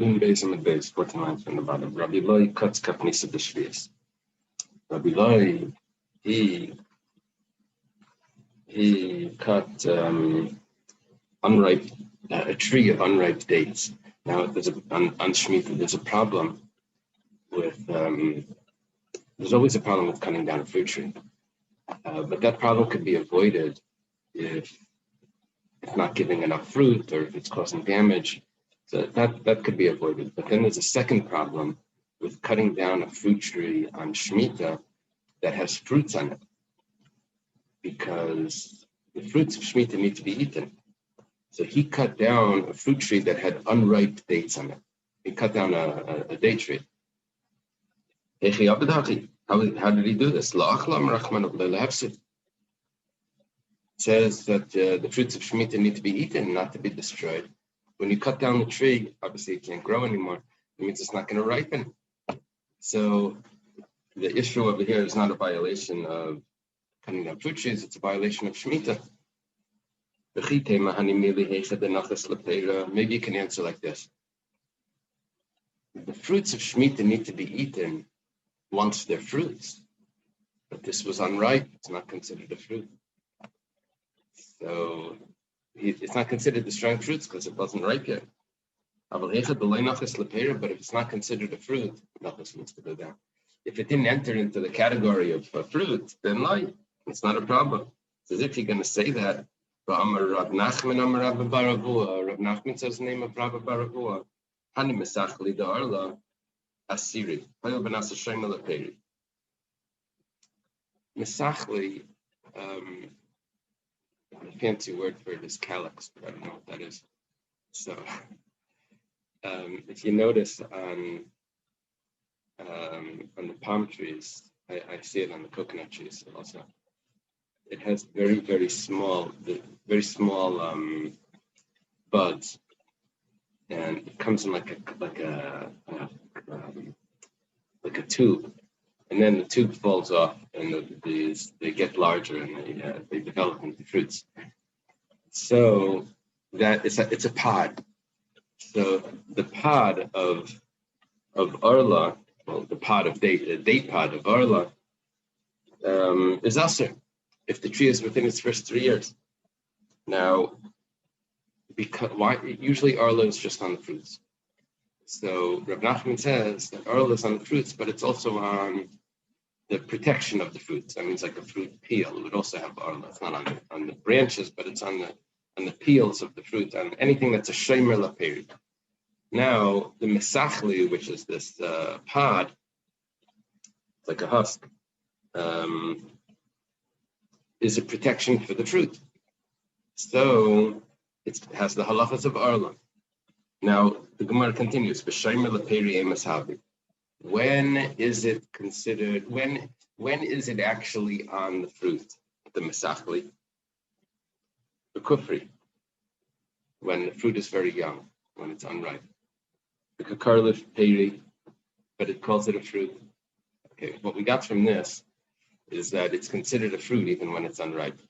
Base and base, 49 from the bottom. Rabbi Loi cuts kapnisa b'shvius. Rabbi Loi, he cut unripe a tree of unripe dates. Now there's on Shemitah there's a problem with there's always a problem with cutting down a fruit tree, but that problem could be avoided if it's not giving enough fruit or if it's causing damage. So that could be avoided. But then there's a second problem with cutting down a fruit tree on Shemitah that has fruits on it, because the fruits of Shemitah need to be eaten. So he cut down a fruit tree that had unripe dates on it. He cut down a date tree. How did he do this? It says that the fruits of Shemitah need to be eaten, not to be destroyed. When you cut down the tree, obviously it can't grow anymore. It means it's not going to ripen. So the issue over here is not a violation of cutting down fruit trees, it's a violation of Shemitah. Maybe you can answer like this. The fruits of Shemitah need to be eaten once they're fruits. But this was unripe, it's not considered a fruit. So it's not considered destroying fruits because it wasn't ripe yet. But if it's not considered a fruit, nothing needs to go down. If it didn't enter into the category of fruit, then it's not a problem. It's as if you're going to say that. Rav Nachman says the name of Rabbi Baravua. Hani mesachli da'arla asiri. Hayo benasa shema leperi. Mesachli, the fancy word for it is calyx, but I don't know what that is. So, if you notice on the palm trees, I see it on the coconut trees also. It has very, very small buds, and it comes in like a tube, and then the tube falls off, and they get larger and they develop into fruits. So that it's a pod. So the pod of Arla, well, the pod of the date pod of Arla, is aser if the tree is within its first 3 years. Now, usually Arla is just on the fruits. So Rav Nachman says that Arla is on the fruits, but it's also on the protection of the fruits. That means like a fruit peel. It would also have Arla. It's not on the branches, but it's on the peels of the fruit, on anything that's a shemer laperi. Now, the mesachli, which is this pod, it's like a husk, is a protection for the fruit. So it has the halachas of Arla. Now, the Gemara continues, b'shemer laperi emes havi. When is it considered, when is it actually on the fruit, the mesachli? The kufri, when the fruit is very young, when it's unripe. The kakarlif peri, but it calls it a fruit. Okay, what we got from this is that it's considered a fruit even when it's unripe.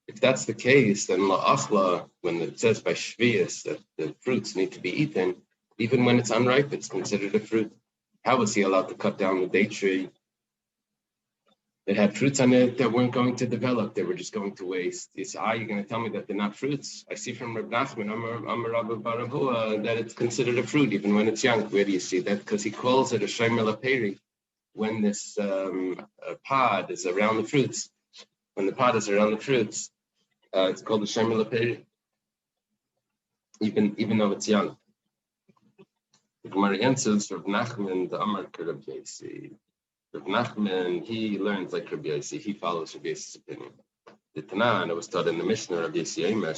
If that's the case, then la'achla, when it says by shvius that the fruits need to be eaten, even when it's unripe, it's considered a fruit. How was he allowed to cut down the date tree that had fruits on it that weren't going to develop? They were just going to waste. You say, you're going to tell me that they're not fruits? I see from Rav Nachman, Amar Rabbi Baravua, that it's considered a fruit even when it's young. Where do you see that? Because he calls it a shemer laperi when this pod is around the fruits. When the pod is around the fruits, it's called a shemer laperi, even though it's young. The Gemara answers Rav Nachman, the Amar Rabbi Yossi. Rav Nachman, he learns like Rabbi Yossi. He follows Rabbi Yossi's opinion. The Tanan, it was taught in the Mishnah, Rabbi Yossi Eimer,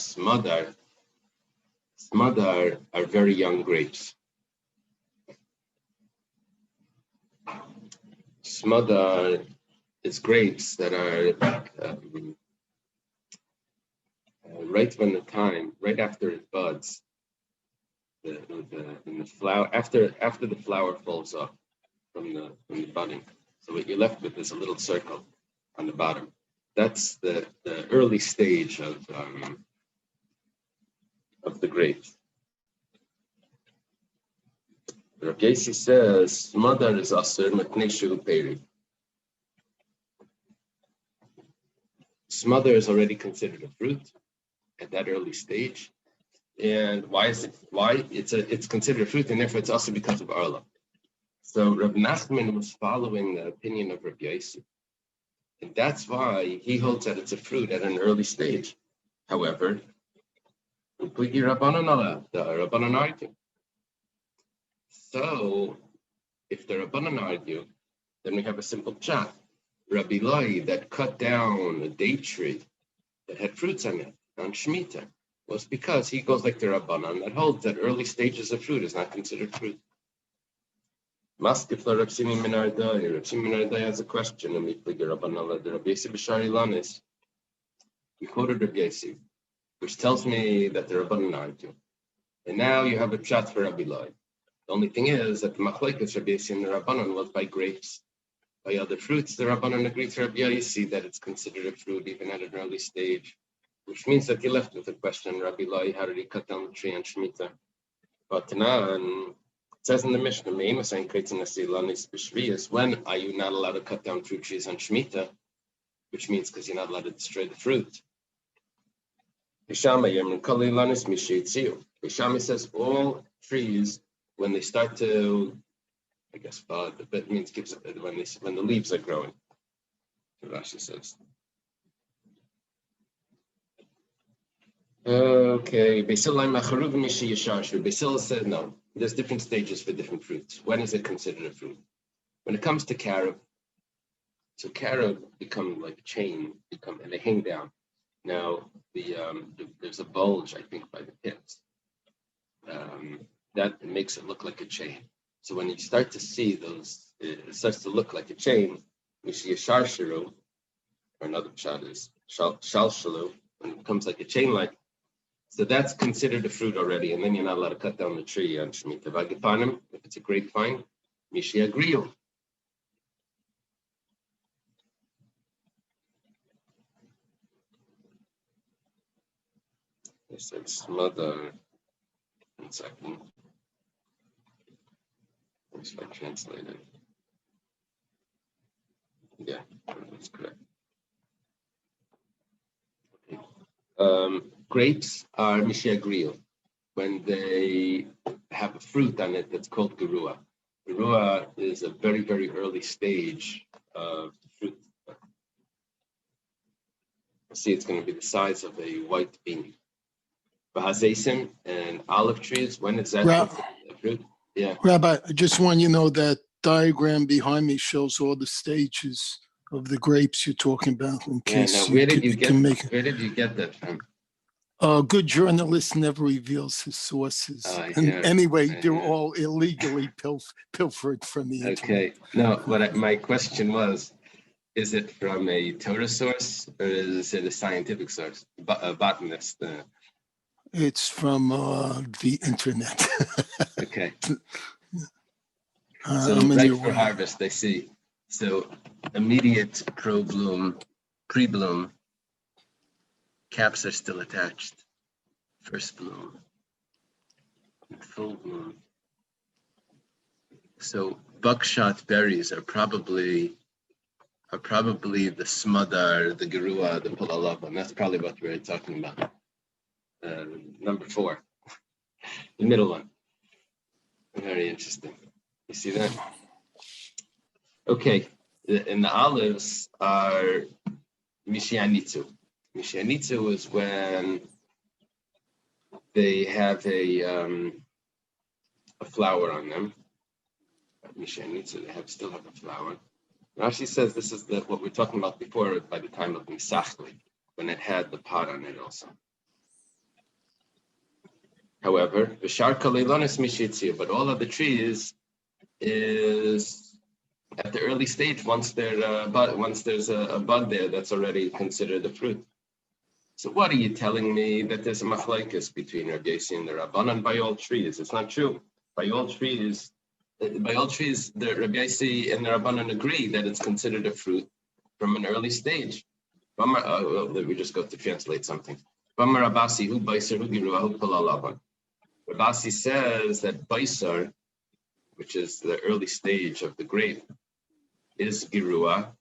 Smadar are very young grapes. Smadar is grapes that are right after it buds. In the flower, after the flower falls off from the budding, so what you're left with is a little circle on the bottom. That's the early stage of the grapes. Rav Yossi says, Madar is Asr Matneshu Peri. Smother is already considered a fruit at that early stage. And why is it? Why it's considered a fruit, and therefore it's also because of Arla. So Rav Nachman was following the opinion of Rav Yossi, and that's why he holds that it's a fruit at an early stage. However, the Rabbanan argue. So if the Rabbanan argue, then we have a simple chat. Rabbi Lai that cut down a date tree that had fruits on it on Shemitah was because he goes like the Rabbanan that holds that early stages of fruit is not considered fruit. Maskefla Rav Shimi Menardai. Rav Shimi Menardai has a question. And we figure Rabbanan the Rabbi Yossi B'Shari Lanis. We quoted Rabbi Yossi, which tells me that the Rabbanan argue. And now you have a chat for Rabbi Lai. The only thing is that the Machlekes Rabbi Yossi and the Rabbanan was by grapes. By other fruits, the Rabbanan agreed to Rabbi Yossi that it's considered a fruit even at an early stage, which means that he left with a question, Rabbi Lai, how did he cut down the tree on Shemitah? But now, it says in the Mishnah, when are you not allowed to cut down fruit trees on Shemitah? Which means because you're not allowed to destroy the fruit. Hishami says all trees, when they start to, I guess, bud, that means when the leaves are growing. Rashi says. Okay, Basil said no. There's different stages for different fruits. When is it considered a fruit? When it comes to carob, so carob become like a chain, and they hang down. Now there's a bulge, I think, by the tips. That makes it look like a chain. So when you start to see those, it starts to look like a chain. We see a sharsharu, or another shot is shalshalu, when it becomes like a chain like. So that's considered a fruit already, and then you're not allowed to cut down the tree on Shemitah. Vagipanim, if it's a grapevine, Mishi Agriu. I said smother. 1 second. If I translate it. Yeah, that's correct. Okay. Grapes are Mishi Agriu when they have a fruit on it that's called gerua. Gerua is a very, very early stage of fruit. See, it's going to be the size of a white bean. Bahazesim and olive trees, when is that a fruit? Yeah. Rabbi, I just want you to know that diagram behind me shows all the stages of the grapes you're talking about. In case now, where did you get that from? A good journalist never reveals his sources. Anyway, they're all illegally pilfered from the internet. Okay. No, my question was, is it from a Torah source or is it a scientific source? A botanist? It's from the internet. Okay. So right for harvest, I see. So immediate pre-bloom, caps are still attached. First bloom, full bloom. So buckshot berries are probably the smodar, the gerua, the pulalava, and that's probably what we're talking about. Number 4, the middle one. Very interesting. You see that? Okay, and the olives are mishianitzu. Mishianitzu is when they have a flower on them. Mishianitzu, they still have a flower. Rashi says this is what we're talking about before by the time of Misachli, when it had the pot on it also. However, Bishar Kalilonis Mishitzi, but all of the trees is at the early stage once there's a bud there that's already considered a fruit. So what are you telling me that there's a machlekes between Rabbi Yossi and the Rabbanan by all trees? It's not true. By all trees, the Rabbi Yossi and the Rabbanan agree that it's considered a fruit from an early stage. We just go to translate something. Rabasi hu baiser hu giruah hu palalavan. Rabasi says that Baisar which is the early stage of the grape, is girua,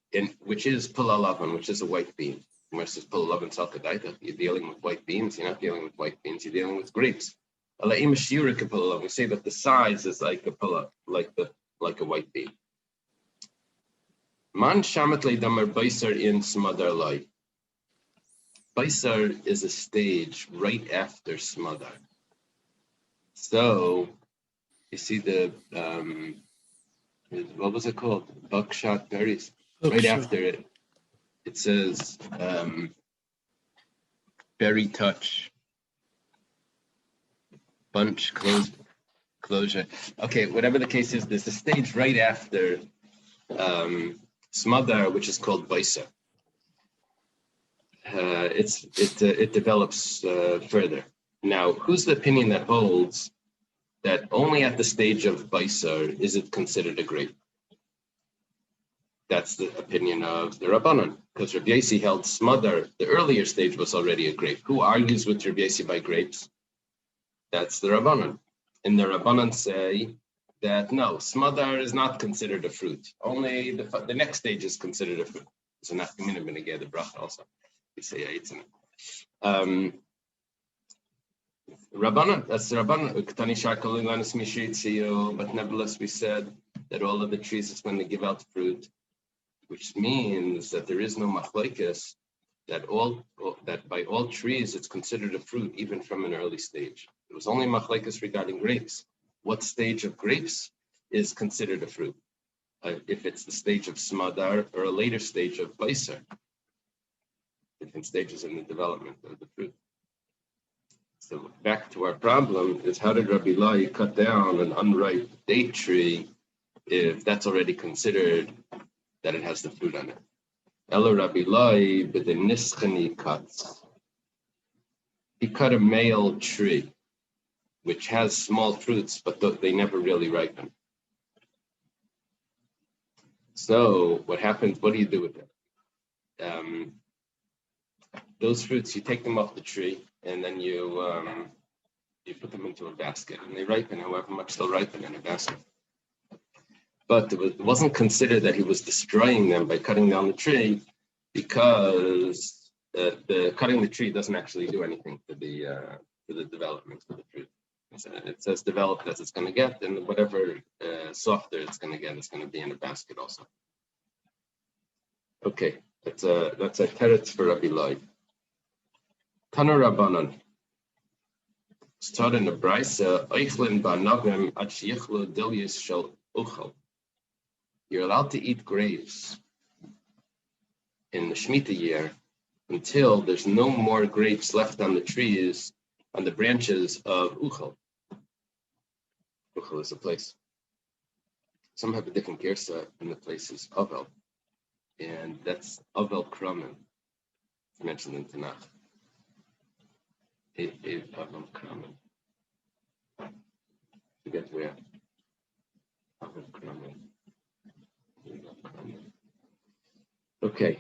which is pulalavan, which is a white bean. Versus pulalavan salkadaita, you're dealing with white beans. You're not dealing with white beans. You're dealing with grapes. We say that the size is like a white bean. Man shamat leidamar beisar in smadar lai. Beisar is a stage right after smadar. So you see the what was it called? Buckshot berries. Right after it, it says berry touch, bunch closure. Okay, whatever the case is, there's a stage right after smadar, which is called baisa. It develops further. Now, who's the opinion that holds that only at the stage of baisa is it considered a grape? That's the opinion of the Rabbanan, because Rabbi Yossi held smadar, the earlier stage was already a grape. Who argues with Rabbi Yossi by grapes? That's the Rabbanan. And the Rabbanan say that no, smadar is not considered a fruit. Only the next stage is considered a fruit. So not going to get the bracha also. We say Rabbanan, that's the Rabbanan. But nevertheless, we said that all of the trees is when they give out fruit, which means that there is no machlokes that by all trees it's considered a fruit, even from an early stage. It was only machlokes regarding grapes. What stage of grapes is considered a fruit? If it's the stage of smadar or a later stage of baisar. Different stages in the development of the fruit. So back to our problem is, how did Rabbi Lai cut down an unripe date tree if that's already considered that it has the fruit on it? Ella Rabbi Lai, but the nischani cuts. He cut a male tree, which has small fruits, but they never really ripen. So what happens? What do you do with it? Those fruits, you take them off the tree, and then you put them into a basket, and they ripen however much they'll ripen in a basket. But it wasn't considered that he was destroying them by cutting down the tree, because the cutting the tree doesn't actually do anything for the development of the fruit. It says developed as it's going to get, and whatever softer it's going to get, it's going to be in a basket also. Okay, that's a teretz for Rabbi Lai. Tana Rabbanan. Start in the Brisa, Eichlin ba'navim ad sheyichlu dilyus shel uchel. You're allowed to eat grapes in the Shemitah year until there's no more grapes left on the trees, on the branches of uchel. Uchel is a place. Some have a different gersa in the places Avel, and that's Avel Kramen. It's mentioned in Tanakh. Avel Kramen. Forget where. Avel Kramen. Okay.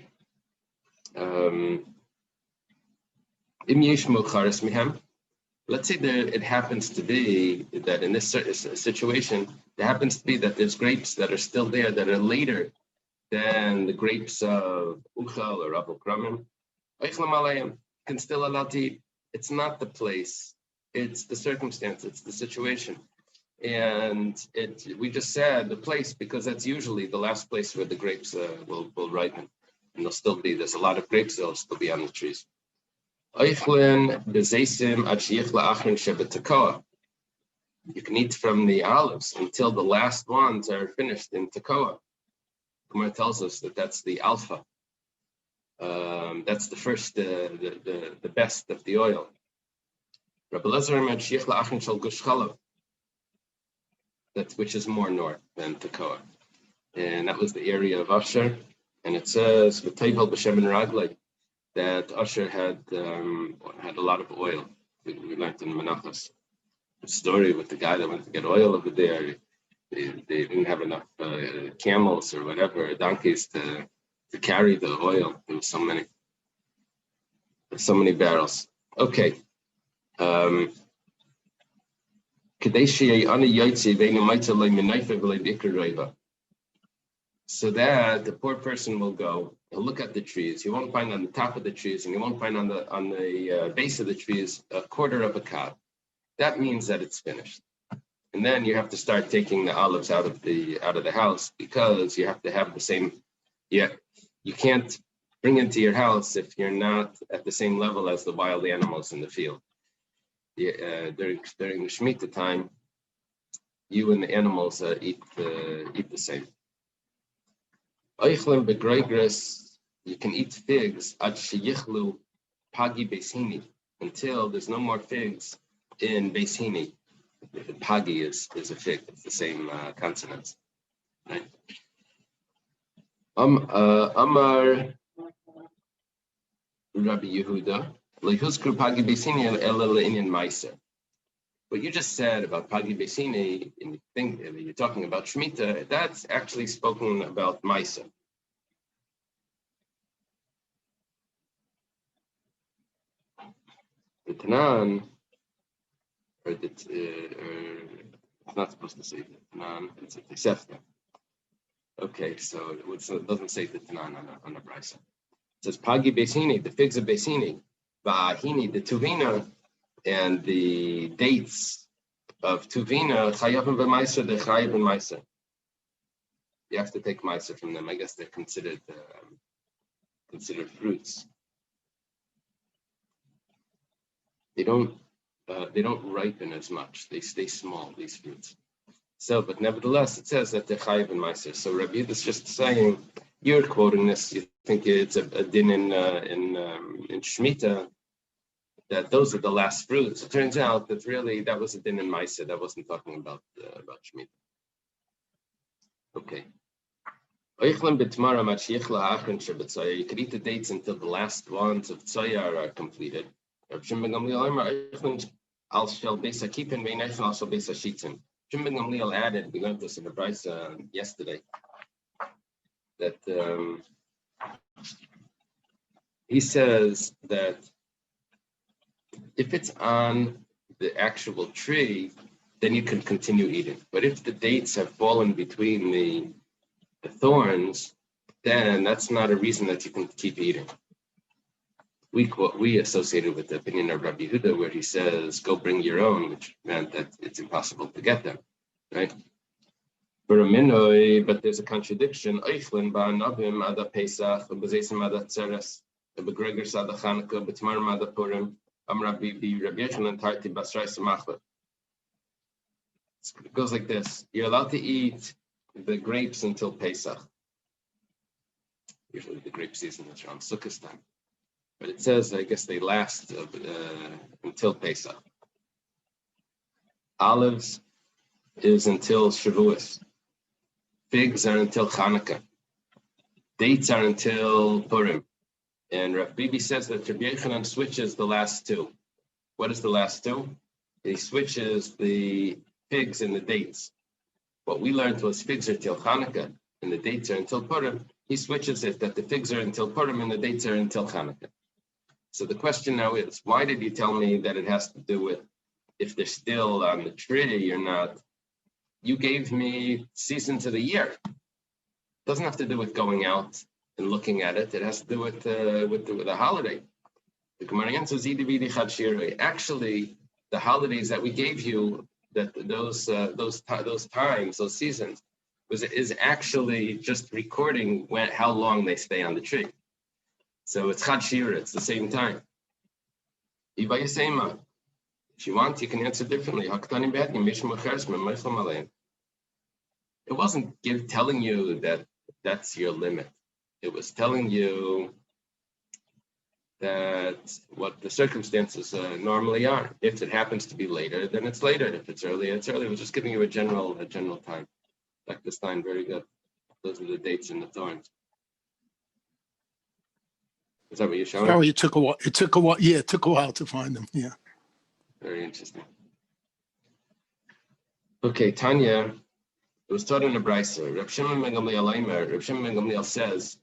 Let's say that it happens to be that in this situation, there happens to be that there's grapes that are still there that are later than the grapes of Uchal or Avel Kramen. You can still allow to eat. It's not the place, it's the circumstance, it's the situation. And we just said the place because that's usually the last place where the grapes will ripen. And there's a lot of grapes that'll still be on the trees. You can eat from the olives until the last ones are finished in tekoa. Gemara tells us that that's the alpha. That's the first, the best of the oil. Rabbi Lezer which is more north than Tekoa. And that was the area of Asher. And it says, V'teivel b'shem and Raglai, that Asher had a lot of oil. We learned in Menachos. The story with the guy that went to get oil over there. They didn't have enough camels or whatever, donkeys to carry the oil. There was so many barrels. Okay. So that the poor person will go, he'll look at the trees. He won't find on the top of the trees, and he won't find on the base of the trees a quarter of a cob. That means that it's finished. And then you have to start taking the olives out of the house, because you have to have the same. Yeah, you can't bring into your house if you're not at the same level as the wild animals in the field. During the Shemitah time, you and the animals eat the same. You can eat figs until there's no more figs in Beis. Pagi is a fig. It's the same consonants. Right? Amar Rabbi Yehuda, Pagi Beis. What you just said about Pagi Beis, and you think you're talking about Shemitah, that's actually spoken about Maisa. The Tanan, it's not supposed to say the Tanan, it's a Tesefta. Okay, so it doesn't say the Tanan on the Brisa. It says Pagi Beis, the figs of Beis, Va'ahini, the Tuvina, and the dates of Tuvina, Chayavim v'Maiser, they're Chayav and Maiser. You have to take Maiser from them. I guess they're considered fruits. They don't ripen as much. They stay small, these fruits. So, but nevertheless, it says that they're Chayav and Maiser. So Rabbi Yehuda is just saying, you're quoting this. You think it's a din in Shemitah, that those are the last fruits. It turns out that really that was a din in Maiser. That wasn't talking about Shemitah. Okay. You could eat the dates until the last ones of Tzoyar are completed. Shimon ben Gamliel added, we learned this in the Brisa yesterday, that he says that if it's on the actual tree, then you can continue eating. But if the dates have fallen between the thorns, then that's not a reason that you can keep eating. We associated with the opinion of Rabbi Yehuda, where he says, go bring your own, which meant that it's impossible to get them, right? But there's a contradiction. It goes like this. You're allowed to eat the grapes until Pesach. Usually the grape season is around Sukkot time. But it says, I guess they last until Pesach. Olives is until Shavuos. Figs are until Hanukkah. Dates are until Purim. And Rav Bibi says that Rabbi Yochanan switches the last two. What is the last two? He switches the figs and the dates. What we learned was figs are till Hanukkah and the dates are until Purim. He switches it that the figs are until Purim and the dates are until Hanukkah. So the question now is, why did you tell me that it has to do with if they're still on the tree or not? You gave me seasons of the year. It doesn't have to do with going out and looking at it. It has to do with the holiday. The Gemara answers, actually, the holidays that we gave you, that those times, those seasons, is actually just recording how long they stay on the tree. So it's Chad Shira, it's the same time. If you want, you can answer differently. It wasn't telling you that that's your limit. It was telling you that what the circumstances normally are. If it happens to be later, then it's later. If it's earlier, it's earlier. It was just giving you a general time. Like this time, very good. Those are the dates and the thorns. Is that what you're showing? Oh, it took a while. Yeah, it took a while to find them. Yeah. Very interesting. Okay, Tanya, it was taught in the Brisa. Reb Shimon ben Gamliel says,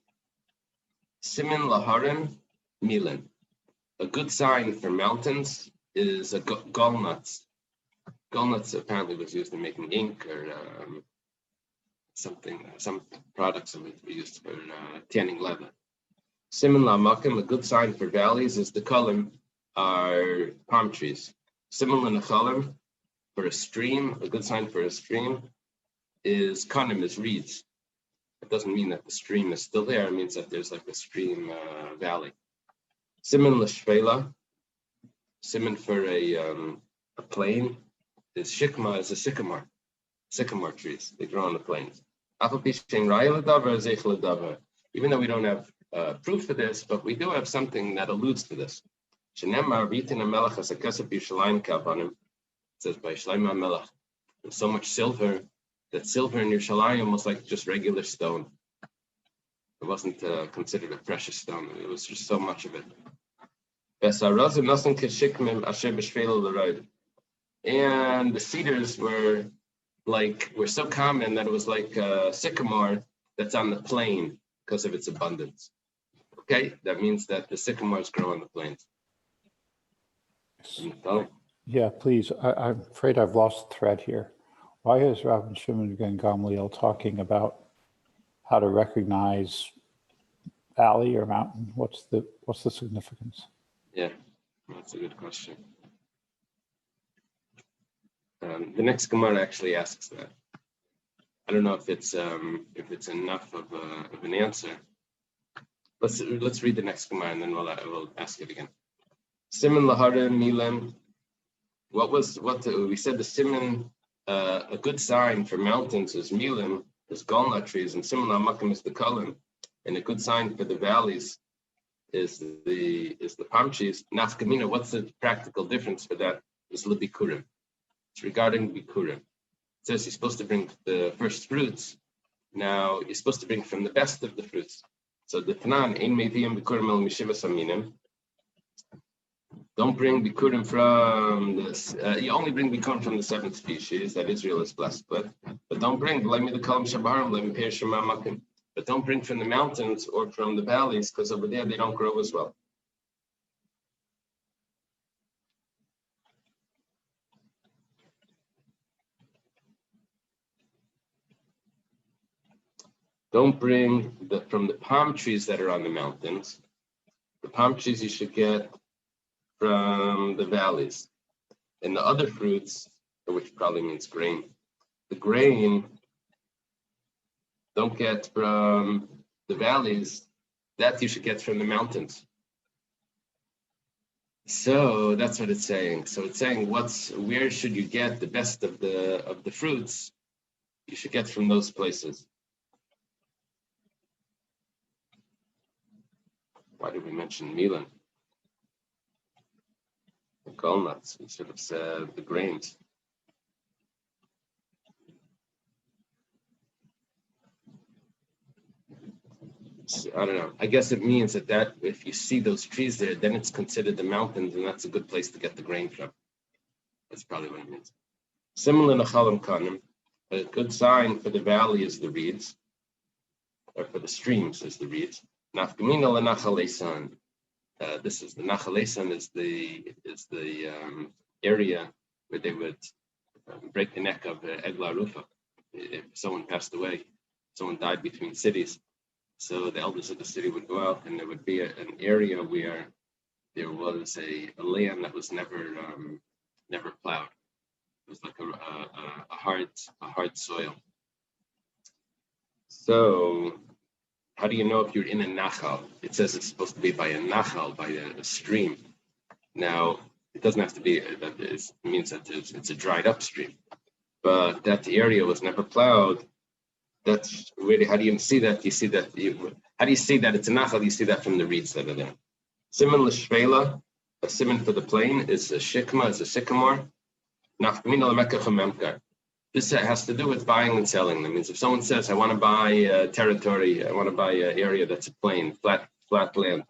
Simin laharim milan. A good sign for mountains is a gall nuts. Gallnuts apparently was used in making ink or some products that were used for tanning leather. Siman la'makim, a good sign for valleys is the kolim are palm trees. Siman l'nechalim, for a stream, a good sign for a stream is kanim, is reeds. It doesn't mean that the stream is still there. It means that there's like a stream valley. Siman l'shvela, siman for a plain is shikma, is a sycamore trees. They grow on the plains. Even though we don't have proof for this, but we do have something that alludes to this. It says by Shlomo Melech, there's so much silver that silver in Yerushalayim was like just regular stone. It wasn't considered a precious stone. It was just so much of it. And the cedars were so common that it was like a sycamore that's on the plain because of its abundance. Okay, that means that the sycamores grow on the plains. Yeah, please. I'm afraid I've lost the thread here. Why is Rabbi Shimon ben Gamliel talking about how to recognize valley or mountain? What's the significance? Yeah, that's a good question. The next Gemara actually asks that. I don't know if it's enough of an answer. Let's read the next Gemara and then we'll ask it again. Siman lahara milam. What we said? The siman, a good sign for mountains is milim, is galnut trees, and siman la'makim is the kolim, and a good sign for the valleys is the palm trees. Nafkamina. What's the practical difference for that? Is lebikurim. It's regarding bikurim. It says you're supposed to bring the first fruits. Now you're supposed to bring from the best of the fruits. So the Tanan ein meivim bikurim el mishivas aminim. Don't bring bikurim from this. You only bring bikurim from the 7th species that Israel is blessed with. But don't bring let me the kalam shabarim let me pay shema makim. But don't bring from the mountains or from the valleys because over there they don't grow as well. Don't bring from the palm trees that are on the mountains. The palm trees you should get from the valleys. And the other fruits, which probably means grain, the grain don't get from the valleys, that you should get from the mountains. So that's what it's saying. So it's saying where should you get the best of the fruits? You should get from those places. Why did we mention Milan? The walnuts. We should have said the grains. So, I don't know. I guess it means that if you see those trees there, then it's considered the mountains, and that's a good place to get the grain from. That's probably what it means. Similar to Chalam Kanim, a good sign for the valley is the reeds, or for the streams is the reeds. Nafkamina lenachalesan. This is the nachalesan is the area where they would break the neck of Egla Rufa if someone passed away, someone died between cities. So the elders of the city would go out, and there would be an area where there was a land that was never plowed. It was like a hard soil. So how do you know if you're in a nachal? It says it's supposed to be by a nachal, by a stream. Now, it doesn't have to be, it means that it's a dried up stream. But that area was never plowed. That's really, how do you see that? How do you see that it's a nachal? You see that from the reeds that are there. Siman l'shvela, a siman for the plain, is a shikma, is a sycamore. Nafkamina l'mekach ha'memkar. This has to do with buying and selling. That means if someone says, I want to buy territory, I want to buy an area that's a plain, flat land.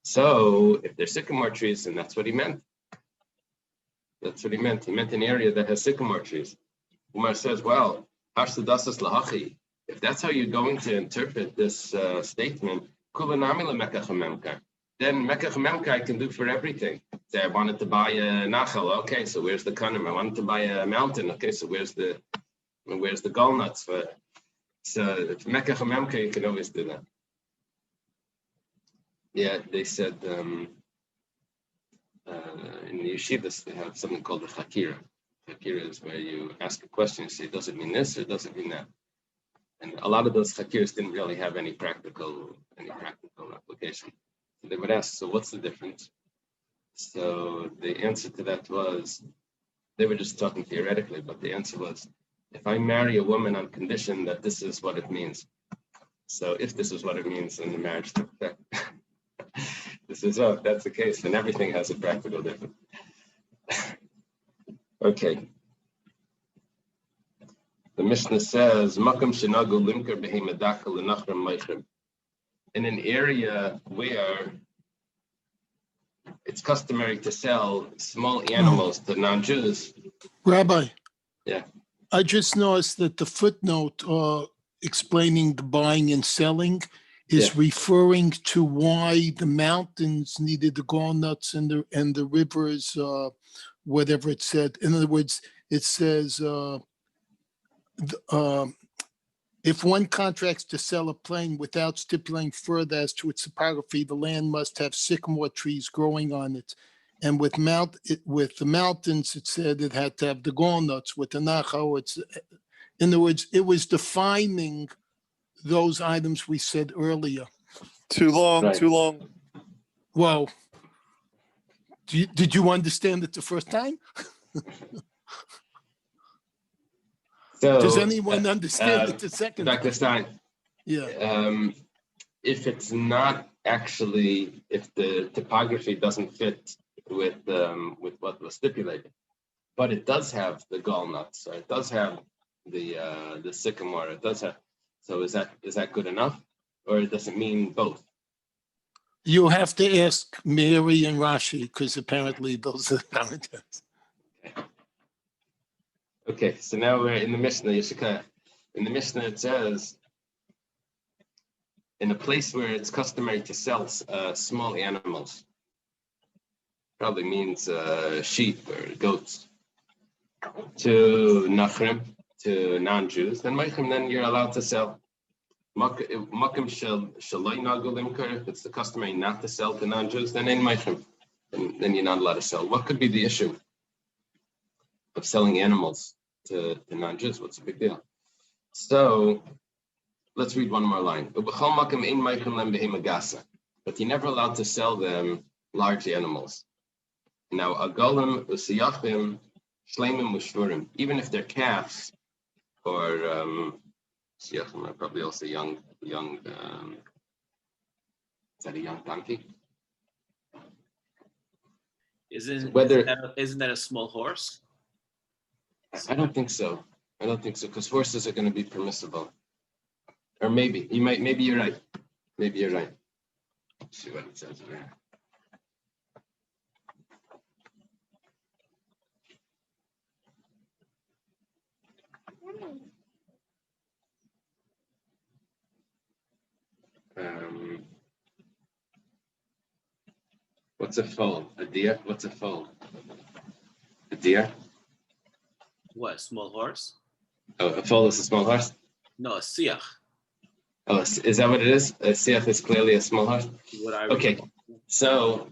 So if there's sycamore trees, then that's what he meant. That's what he meant. He meant an area that has sycamore trees. Umar says, well, if that's how you're going to interpret this statement, then Mekach Memka I can do for everything. Say I wanted to buy a nachal, okay, so where's the kanim? I wanted to buy a mountain, okay, so where's the gallnuts for? So Mekach Memka you can always do that. Yeah, they said in the yeshivas they have something called the chakira. Chakira is where you ask a question, you say, does it mean this or does it mean that? And a lot of those chakiras didn't really have any practical application. So they would ask, so what's the difference? So the answer to that was, they were just talking theoretically, but the answer was, if I marry a woman on condition that this is what it means. So if this is what it means, then the marriage took effect. This is, if that's the case, then everything has a practical difference. Okay. The Mishnah says, "Makam shenagu limker behemadaka lenachram meichrim." In an area where it's customary to sell small animals to non-Jews. Rabbi. Yeah. I just noticed that the footnote explaining the buying and selling is referring to why the mountains needed the walnuts and the rivers, whatever it said. In other words, it says if one contracts to sell a plain without stipulating further as to its topography, the land must have sycamore trees growing on it. And with the mountains, it said it had to have the walnuts. With the nachal, in other words, it was defining those items we said earlier. Too long. Well, did you understand it the first time? So, does anyone understand it the second time? Dr. Stein, yeah. If it's not actually, if the topography doesn't fit with what was stipulated, but it does have the gallnuts, or it does have the sycamore, it does have. So is that good enough, or does it mean both? You have to ask Mary and Rashi, because apparently those are the commentators. Okay, so now we're in the Mishnah, Yeshika. In the Mishnah it says, in a place where it's customary to sell small animals, probably means sheep or goats, to nachrim, to non-Jews, then you're allowed to sell. Makim shaloi nagulimker, if it's the customary not to sell to non-Jews, then in meichrim, then you're not allowed to sell. What could be the issue of selling animals to non-Jews? What's the big deal? So let's read one more line. But you're never allowed to sell them large animals. Now, agolim usiyachim shleimim ushvurim, even if they're calves or siyachim are probably also young. Is that a young donkey? Isn't that a small horse? I don't think so. Because horses are going to be permissible. Or maybe you're right. Maybe you're right. Let's see what it says there. What's a foal? A deer? What's a foal? A deer? What, small horse? Oh, a foal is a small horse? No, a siach. Oh, is that what it is? A siach is clearly a small horse? Okay, so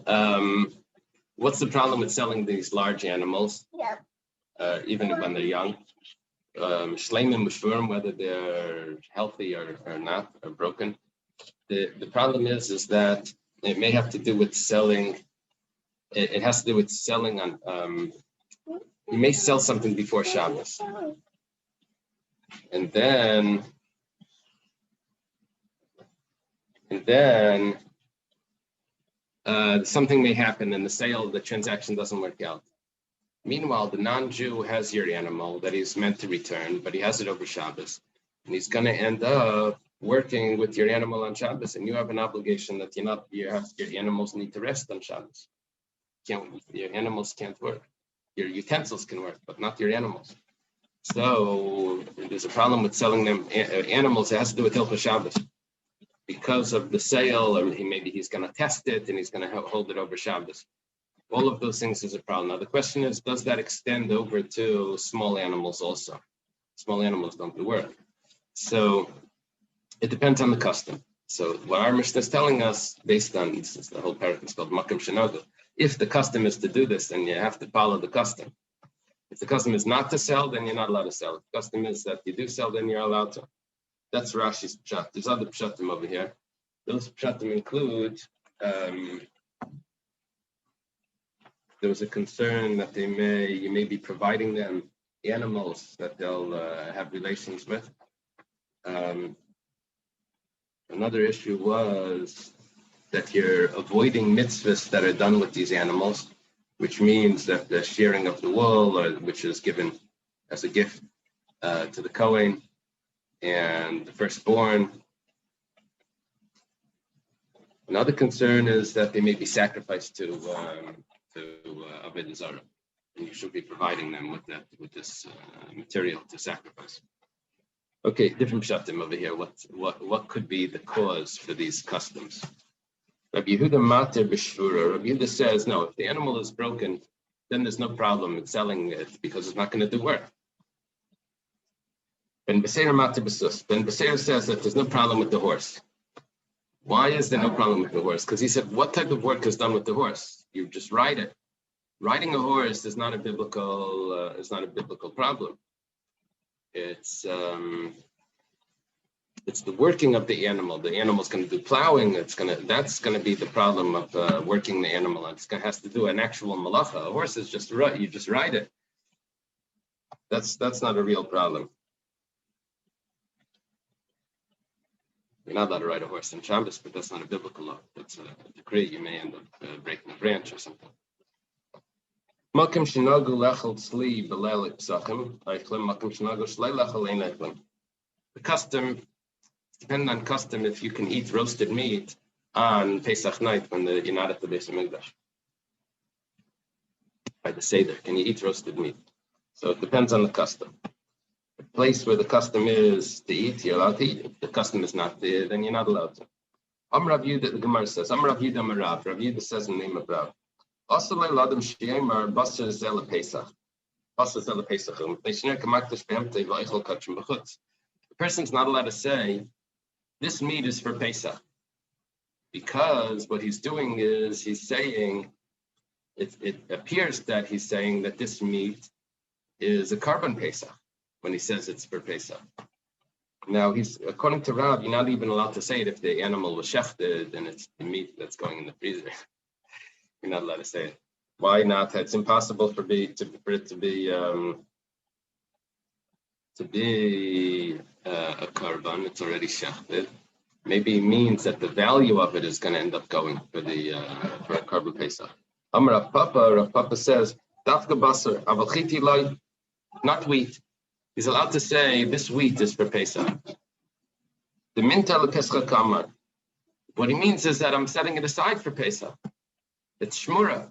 what's the problem with selling these large animals? Yeah. Even when they're young? Shleimim ushvurim, whether they're healthy or not, or broken. The problem is that it may have to do with selling. It has to do with selling on. You may sell something before Shabbos, and then something may happen, and the transaction doesn't work out. Meanwhile, the non-Jew has your animal that he's meant to return, but he has it over Shabbos, and he's going to end up working with your animal on Shabbos, and you have an obligation that your animals need to rest on Shabbos. Your animals can't work. Your utensils can work, but not your animals. So there's a problem with selling them animals. It has to do with Hilchos Shabbos, because of the sale, or maybe he's going to test it and he's going to hold it over Shabbos. All of those things is a problem. Now the question is, does that extend over to small animals also? Small animals don't do work. So it depends on the custom. So what our Mishnah is telling us, based on this is the whole parak is called Makam Shenogu. If the custom is to do this, then you have to follow the custom. If the custom is not to sell, then you're not allowed to sell. If the custom is that you do sell, then you're allowed to. That's Rashi's pshat. There's other pshatim over here. Those pshatim include, there was a concern that you may be providing them animals that they'll have relations with. Another issue was that you're avoiding mitzvahs that are done with these animals, which means that the shearing of the wool, which is given as a gift to the Kohen, and the firstborn. Another concern is that they may be sacrificed to Avodah Zarah, and you should be providing them with this material to sacrifice. Okay, different pshatim over here. What could be the cause for these customs? Rabbi Yehuda Mater B'Shvura. Rabbi Yehuda says, no, if the animal is broken, then there's no problem in selling it because it's not going to do work. Ben Beseir Mater B'Sus. Ben Beseir says that there's no problem with the horse. Why is there no problem with the horse? Because he said, what type of work is done with the horse? You just ride it. Riding a horse is not a biblical problem. It's the working of the animal. The animal's going to do plowing. That's going to be the problem of working the animal. It has to do an actual malacha. A horse is just you just ride it. That's not a real problem. You're not allowed to ride a horse in Shabbos, but that's not a biblical law. That's a decree. You may end up breaking a branch or something. The custom, depending on custom, if you can eat roasted meat on Pesach night when you're not at the Beis Hamikdash. By the Seder, can you eat roasted meat? So it depends on the custom. The place where the custom is to eat, you're allowed to eat. If the custom is not there, then you're not allowed to. Rav Yehuda, the Gemara says, Rav Yehuda Marav. Rav Yehuda says in the name of Rav. The person's not allowed to say, this meat is for Pesach. Because what he's doing is he's saying, it appears that he's saying that this meat is a carbon Pesach when he says it's for Pesach. Now, according to Rav, you're not even allowed to say it if the animal was shechted and it's the meat that's going in the freezer. You're not allowed to say it. Why not? It's impossible for it to be a carbon. It's already shechted. Maybe it means that the value of it is going to end up going for a carbon Pesach. Rav Papa says, Dafka basar avalchiti loy, not wheat. He's allowed to say this wheat is for Pesach. The minta lepescha kamar. What he means is that I'm setting it aside for Pesach. It's shmura.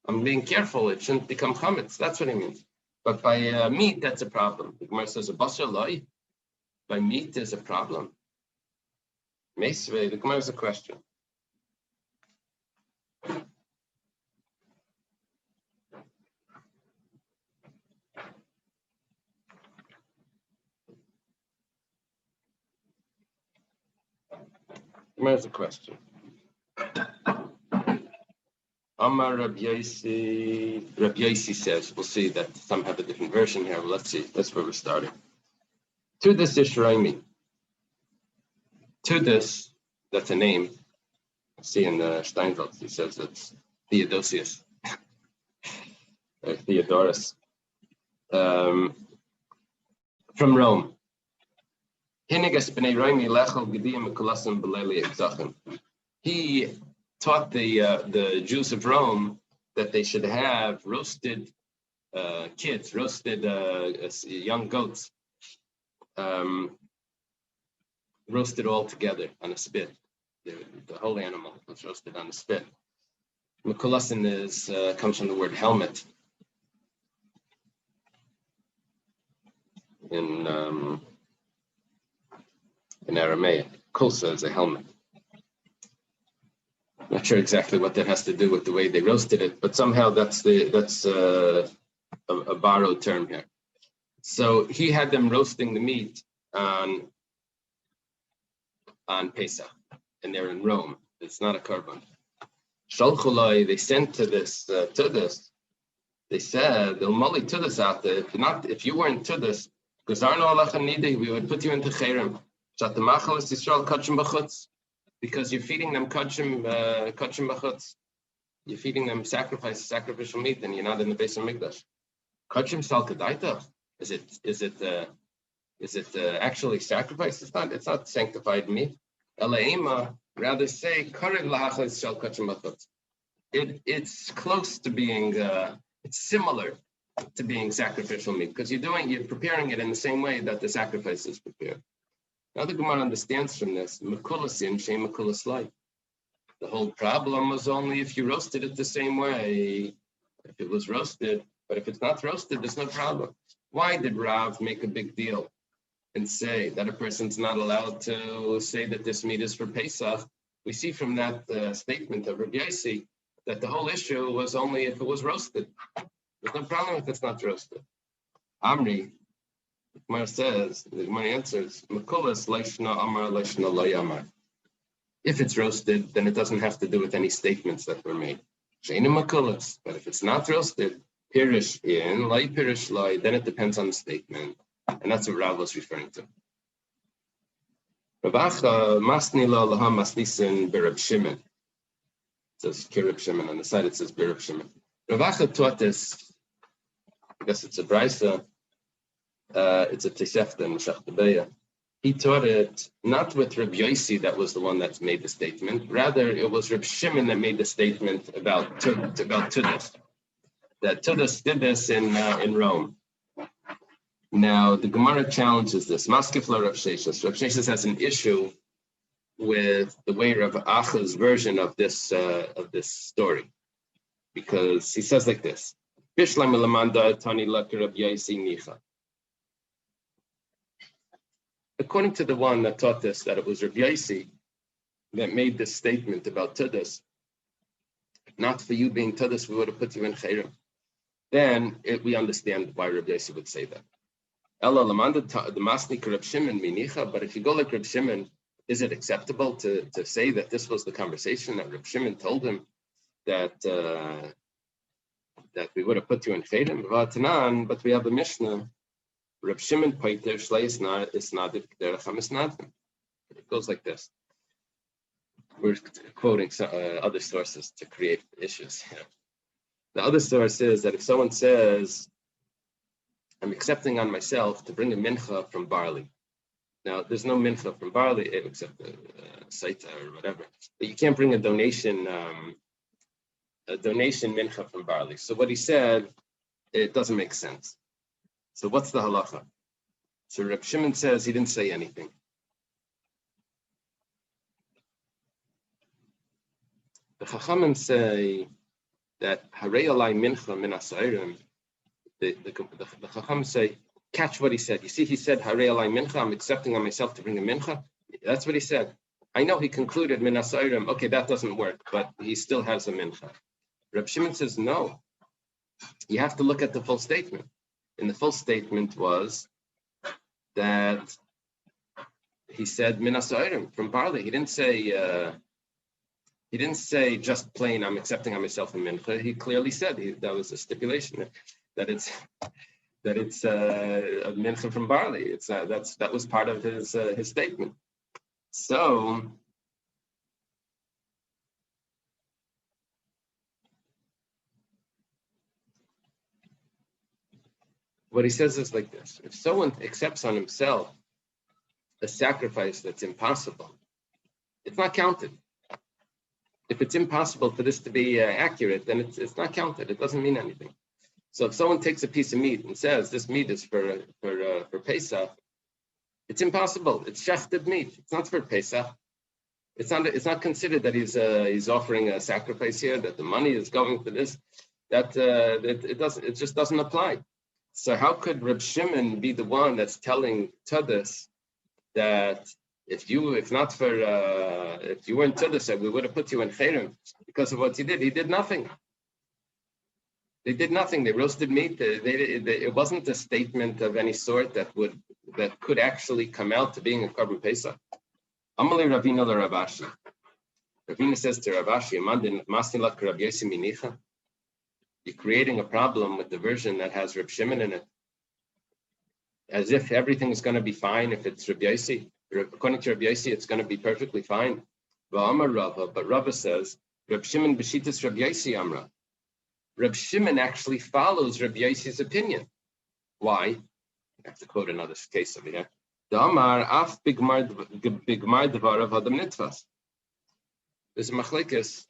I'm being careful. It shouldn't become chametz. That's what he means. But by meat, that's a problem. The Gemara says a basar loy. By meat, there's a problem. Meisvei, the Gemara is a question. Here's a question. Amar Rabbi Yosi says, we'll see that some have a different version here, but let's see. That's where we're starting. To this Ishraimi. To this, that's a name. See in the Steinfeld, he says it's Theodosius. Or Theodorus. From Rome. He taught the Jews of Rome that they should have roasted kids, roasted young goats, roasted all together on a spit. The whole animal was roasted on a spit. Mekulasin comes from the word helmet. In Aramaic, kulsa is a helmet. Not sure exactly what that has to do with the way they roasted it, but somehow that's a borrowed term here. So he had them roasting the meat on Pesach, and they're in Rome. It's not a korban. Shalchulai, they sent to this. They said, "They'll molly to this out there. If you weren't to this, we would put you into cherem. Because you're feeding them kachim b'chutz. You're feeding them sacrificial meat, and you're not in the base of Mikdash. Kachim sal kedaita. Is it actually sacrifice? It's not sanctified meat. Elaima, rather say karev lahachas shal kachim b'chutz. It's close to being. It's similar to being sacrificial meat because you're preparing it in the same way that the sacrifice is prepared. Now the Gemara understands from this, Mekulasin, Shem Mekulas. The whole problem was only if you roasted it the same way, if it was roasted, but if it's not roasted, there's no problem. Why did Rav make a big deal and say that a person's not allowed to say that this meat is for Pesach? We see from that statement of Rabbi Yossi that the whole issue was only if it was roasted. There's no problem if it's not roasted. Amri, the Gemara answers, Mekulas Leishna Amar Leishna Layamar. If it's roasted, then it doesn't have to do with any statements that were made. Sheina Mekulas. But if it's not roasted, Pirish in, Lay Pirish Lay, then it depends on the statement. And that's what Rav was referring to. Rav Acha Masni La Laha Masnisin Berab Shimon. It says Kirib Shimon. On the side it says Berab Shimon. Rav Acha taught this, I guess it's a Brisa. It's a Tosefta in Masech Beya. He taught it not with Rabbi Yossi, that was the one that made the statement. Rather, it was Reb Shimon that made the statement about Tudis. That Tudis did this in Rome. Now, the Gemara challenges this. Maskefla Rav Sheshes. Rav Sheshes has an issue with the way Rav Acha's version of this story, because he says like this: Bishlam elamanda tani lak Rav Yossi nicha. According to the one that taught this, that it was Rabbi Yossi that made this statement about Tudis, not for you being Tudis, we would have put you in Chayrim. Then we understand why Rabbi Yossi would say that. Ella Lamanda the Masnik Reb Shimon minicha, but if you go like Reb Shimon, is it acceptable to say that this was the conversation that Reb Shimon told him that we would have put you in Chayrim? But we have a Mishnah. Reb Shimon Paiter Shlei Isnadik Derecham Isnadim. It goes like this. We're quoting other sources to create issues here. The other source is that if someone says, I'm accepting on myself to bring a mincha from barley. Now, there's no mincha from barley except a saita or whatever. But you can't bring a donation mincha from barley. So what he said, it doesn't make sense. So what's the halacha? So Reb Shimon says he didn't say anything. The Chachamim say that Harei Alai Mincha Min Asayrim. The Chachamim say, catch what he said. You see, he said Harei Alai Mincha. I'm accepting on myself to bring a mincha. That's what he said. I know he concluded Min Asayrim. Okay, that doesn't work, but he still has a mincha. Reb Shimon says no. You have to look at the full statement. And the full statement was that he said minasairim from barley. He didn't say just plain I'm accepting on myself a mincha. He clearly said that was a stipulation that it's a mincha from barley. That was part of his statement. So what he says is like this: if someone accepts on himself a sacrifice that's impossible, it's not counted. If it's impossible for this to be accurate, then it's not counted. It doesn't mean anything. So if someone takes a piece of meat and says this meat is for Pesach, it's impossible. It's shechted meat. It's not for Pesach. It's not considered that he's offering a sacrifice here. That the money is going for this. That it just doesn't apply. So how could Reb Shimon be the one that's telling Tudis that If you weren't Tudus, we would have put you in Cherem because of what he did. He did nothing. They did nothing. They roasted meat. It wasn't a statement of any sort that could actually come out to being a Karban Pesach. Amalei Ravina le Ravashi. Ravina says to Ravashi, you're creating a problem with the version that has Reb Shimon in it. As if everything is going to be fine if it's Reb Yosi. According to Reb Yosi, it's going to be perfectly fine. But Rava says, Reb Shimon b'shitas Reb Yosi Amra. Reb Shimon actually follows Reb Yosi's opinion. Why? I have to quote another case over here. The Amar af bigmar devarav adam nitvas. There's a machlekes,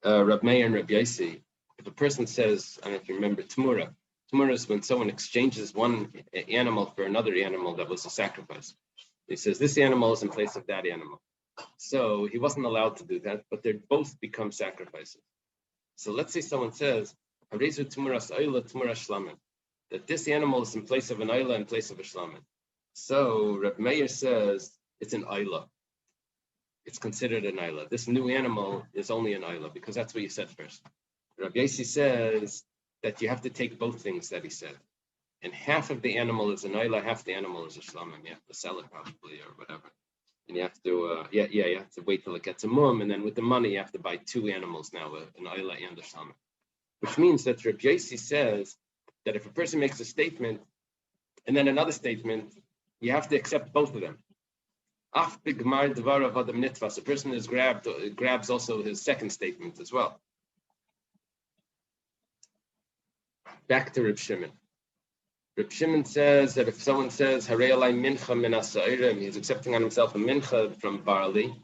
Reb Meir and Reb Yosi. If a person says, I don't know if you remember Tmura. Tmura is when someone exchanges one animal for another animal that was a sacrifice. He says, this animal is in place of that animal. So he wasn't allowed to do that, but they both become sacrifices. So let's say someone says, that this animal is in place of an ayla in place of a shlamin. So Reb Meir says it's an ayla. It's considered an ayla. This new animal is only an ayla because that's what you said first. Reb Yosi says that you have to take both things that he said. And half of the animal is an ayla, half the animal is a shlamim. You have to sell it probably or whatever. And you have to, you have to wait till it gets a mum. And then with the money, you have to buy two animals now, an ayla and a shlamim. Which means that Reb Yosi says that if a person makes a statement and then another statement, you have to accept both of them. A person is grabs also his second statement as well. Back to Reb Shimon. Reb Shimon says that if someone says Harei alai mincha min ha'sa'irim, he's accepting on himself a mincha from barley.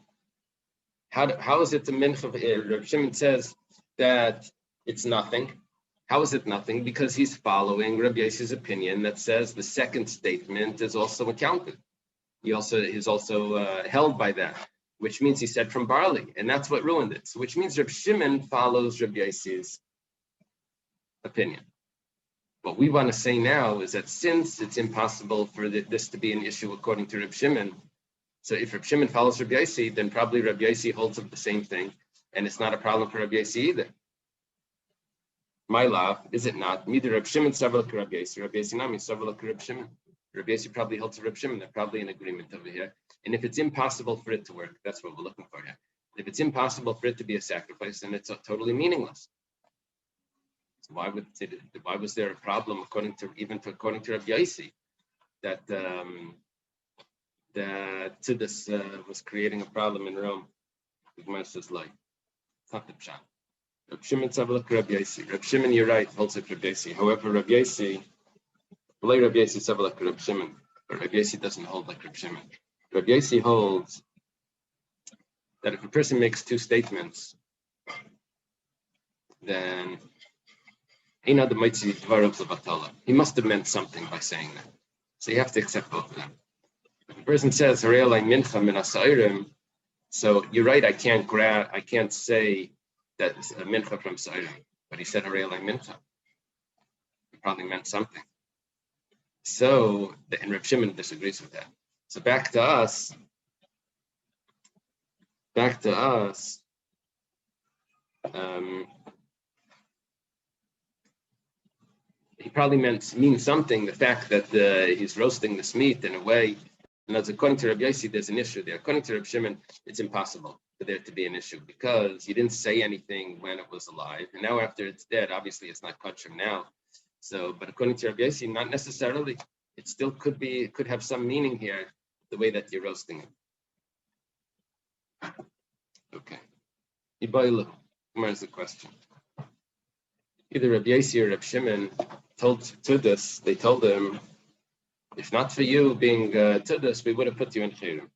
How is it a mincha? Reb Shimon says that it's nothing. How is it nothing? Because he's following Reb Yosi's opinion that says the second statement is also accounted. He's also held by that, which means he said from barley, and that's what ruined it. So which means Reb Shimon follows Reb Yosi's opinion. What we want to say now is that since it's impossible for this to be an issue according to Reb Shimon, so if Reb Shimon follows Reb Yosi, then probably Reb Yosi holds up the same thing, and it's not a problem for Reb Yosi either. My love, is it not? Neither Reb Shimon several Reb Yosi. Reb Yosi nami several Reb Shimon. Reb Yosi probably holds to Reb Shimon. They're probably in agreement over here. And if it's impossible for it to work, that's what we're looking for here. If it's impossible for it to be a sacrifice, then it's totally meaningless. So why was there a problem according to Reb Yosi that this was creating a problem in Rome? The Gemara says like, it's not the pshat. Reb Shimon tzavlak Reb Yosi. Reb Shimon, you're right, holds like Reb Yosi. However, Reb Yosi tzavlak Reb Shimon, but Reb Yosi doesn't hold like Reb Shimon. Reb Yosi holds that if a person makes two statements, then he must have meant something by saying that. So you have to accept both of them. If a person says, so you're right, I can't say that it's a mincha from Sa'irim, but he said Harei mincha. He probably meant something. So, and Reb Shimon disagrees with that. So back to us. He probably means something. The fact that he's roasting this meat in a way, and as according to Reb Yosi, there's an issue there. According to Reb Shimon, it's impossible for there to be an issue because he didn't say anything when it was alive, and now after it's dead, obviously it's not kosher now. So, but according to Reb Yosi, not necessarily. It still could have some meaning here, the way that you're roasting it. Okay. Ibailu, where's the question? Either Reb Yosi or Reb Shimon told Tudus, they told him, if not for you being Tudus, we would have put you in Cherem.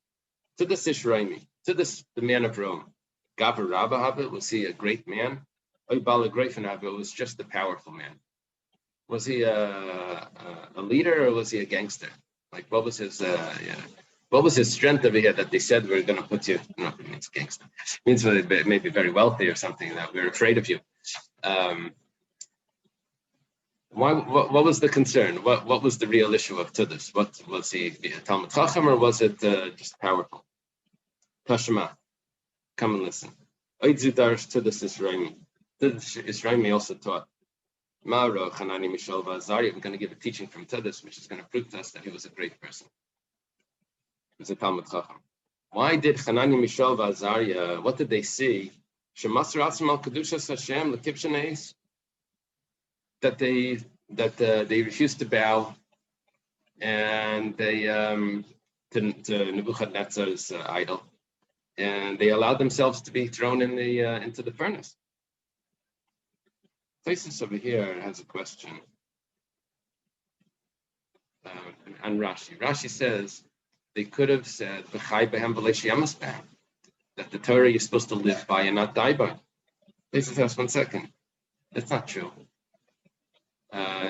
Tudus Ishraimi, Tudus, the man of Rome. Gavur Rabba Hava, was he a great man? Oibala Greifen Hava was just a powerful man. Was he a leader or was he a gangster? Like what was his strength over here that they said we're going to put you? No, it means gangster. It means maybe very wealthy or something that we're afraid of you. Why? What was the concern? What was the real issue of Tudis? What was he a Talmud Chacham or was it just powerful? Tashma, come and listen. Oidzu Darsh Tudis Israimi. Tudis Israimi also taught. Maro Hanani Mishal Vazari. I'm going to give a teaching from Tudis, which is going to prove to us that he was a great person. He was a Talmud Chacham. Why did Hanani Mishal Vazaria? What did they see? Shemasar Asim Al Kedushas Hashem Lekibshaneis. That they refused to bow, and they to Nebuchadnezzar's idol, and they allowed themselves to be thrown in the into the furnace. Places over here has a question, and Rashi says they could have said that the Torah you're supposed to live by and not die by. Places has 1 second. That's not true.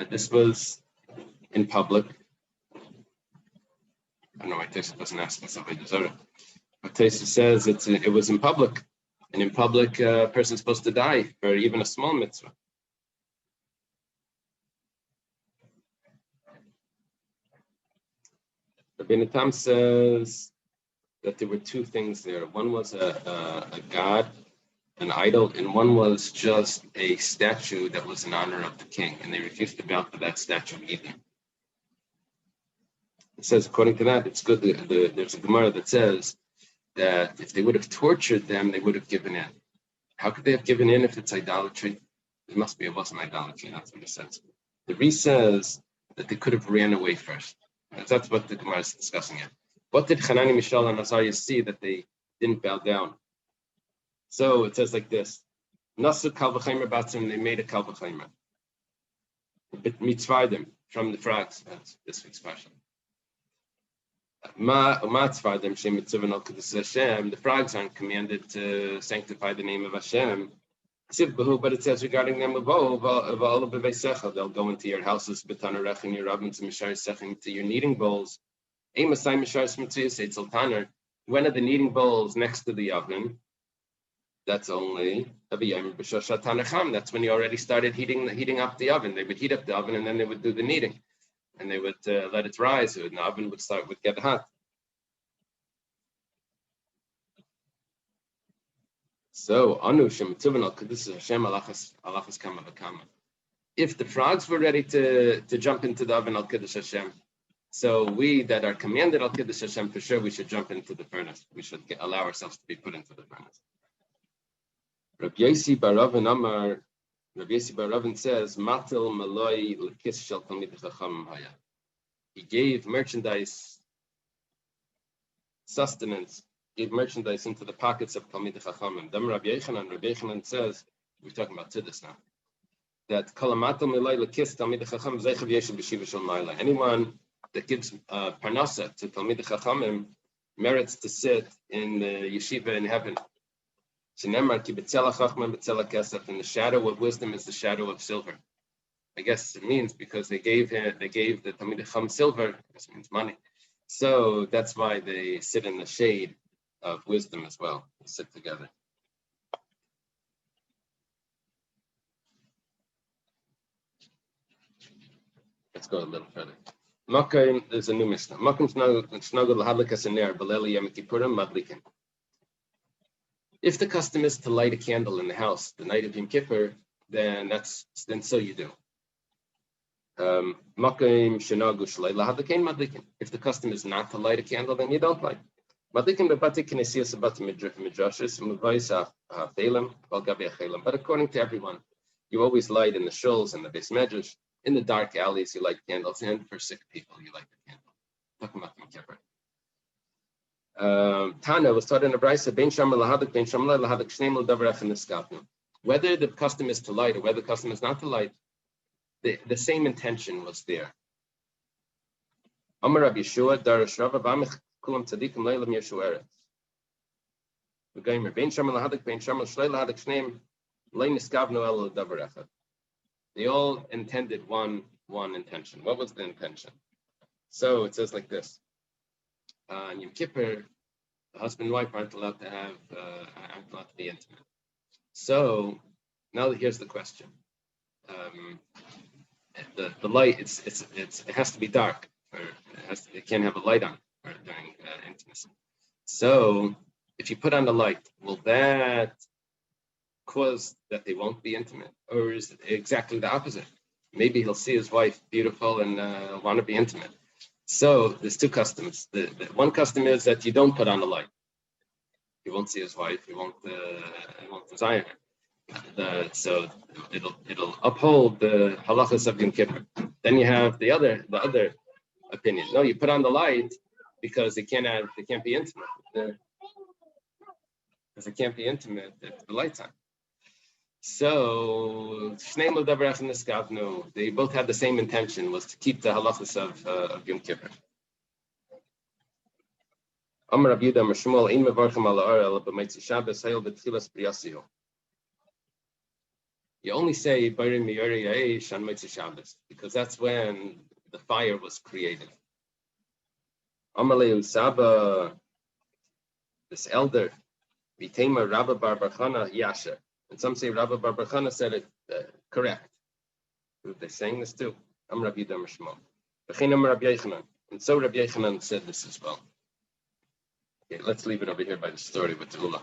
This was in public. I don't know why Tesa doesn't ask us if I deserve it. But Tesa says it was in public. And in public, a person's supposed to die for even a small mitzvah. Rabbeinu Tam says that there were two things there. One was a god, an idol, and one was just a statue that was in honor of the king, and they refused to bow to that statue either. It says, according to that, it's good. There's a Gemara that says that if they would have tortured them, they would have given in. How could they have given in if it's idolatry? It must be, it wasn't idolatry, that's what it says. The Re says that they could have ran away first. That's what the Gemara is discussing it. What did Hanani, Mishael, and Azariah see that they didn't bow down? So it says like this: Nasu kal v'chaymer batzim, they made a kal v'chaymer. Mitzvaydim from the frogs. That's this week's question. Matzvaydim shem mitzuvan al kedus Hashem. The frogs aren't commanded to sanctify the name of Hashem. But it says regarding them, they'll go into your houses, to your kneading bowls. When are the kneading bowls next to the oven? That's only that's when you already started heating up the oven. They would heat up the oven and then they would do the kneading, and they would let it rise, and the oven would get hot. So if the frogs were ready to jump into the oven al kiddush Hashem, so we that are commanded al kiddush Hashem, for sure we should jump into the furnace. We should allow ourselves to be put into the furnace. Rabbi Yossi bar Ravin says, Matil maloi lekis shel talmid chacham haya. He gave merchandise, sustenance, gave merchandise into the pockets of talmid chachamim. Then Rabbi Yochanan says, we're talking about Tidus now, that kalamatil maloi lekis talmid chacham zeichav yeshu b'shiva shel naila. Anyone that gives parnasa to talmid chachamim merits to sit in the yeshiva in heaven. In the shadow of wisdom is the shadow of silver. I guess it means because they gave the Talmid Chacham silver, this means money. So that's why they sit in the shade of wisdom as well. They sit together. Let's go a little further. Makkah, there's a new Mishnah. If the custom is to light a candle in the house the night of Yom Kippur, then so you do. If the custom is not to light a candle, then you don't light. But according to everyone, you always light in the shuls and the Beis Medrash. In the dark alleys, you light candles, and for sick people, you light the candle. Talking about Yom Kippur. Tana was taught in a brayso, whether the custom is to light or whether the custom is not to light, the same intention was there. Amar Rabbi Yeshua, Darash Rava, B'amich Kulam Tzadikim Leilam Yeshu Eretz. V'gaimer, Ben Shamal Lahadik, Ben Shamal Shlei Lahadik Shneim, Lei Niskavnu El Davar Echad. They all intended one intention. What was the intention? So it says like this. On Yom Kippur, the husband and wife aren't allowed to be intimate. So now here's the question. the light, it has to be dark, or it can't have a light on during intimacy. So if you put on the light, will that cause that they won't be intimate, or is it exactly the opposite? Maybe he'll see his wife beautiful and want to be intimate. So there's two customs. The one custom is that you don't put on the light. He won't see his wife. He won't desire her. So it'll uphold the halachas of Yom Kippur. Then you have the other opinion. No, you put on the light because they can't be intimate. Because they can't be intimate if the light's on. So they both had the same intention, was to keep the halachas of Yom Kippur. Amar Rabbi Yehuda Amar Shmuel ein mevarchim al ha'or ela b'motzei Shabbos hayol b'tchilas briyasihu. You only say B'orei miyorei ha'esh on Motzei Shabbos because that's when the fire was created. Amar lehu Saba, this elder, Vitema Rabba Bar Bar Chana Yasher, and some say Rabba Bar Bar Chana said it correct. They're saying this too. Amar Rabbi Yehuda Amar Shmuel. V'chein Amar Rabbi Yochanan, and so Rabbi Yochanan said this as well. Okay, let's leave it over here by the story with the Hula.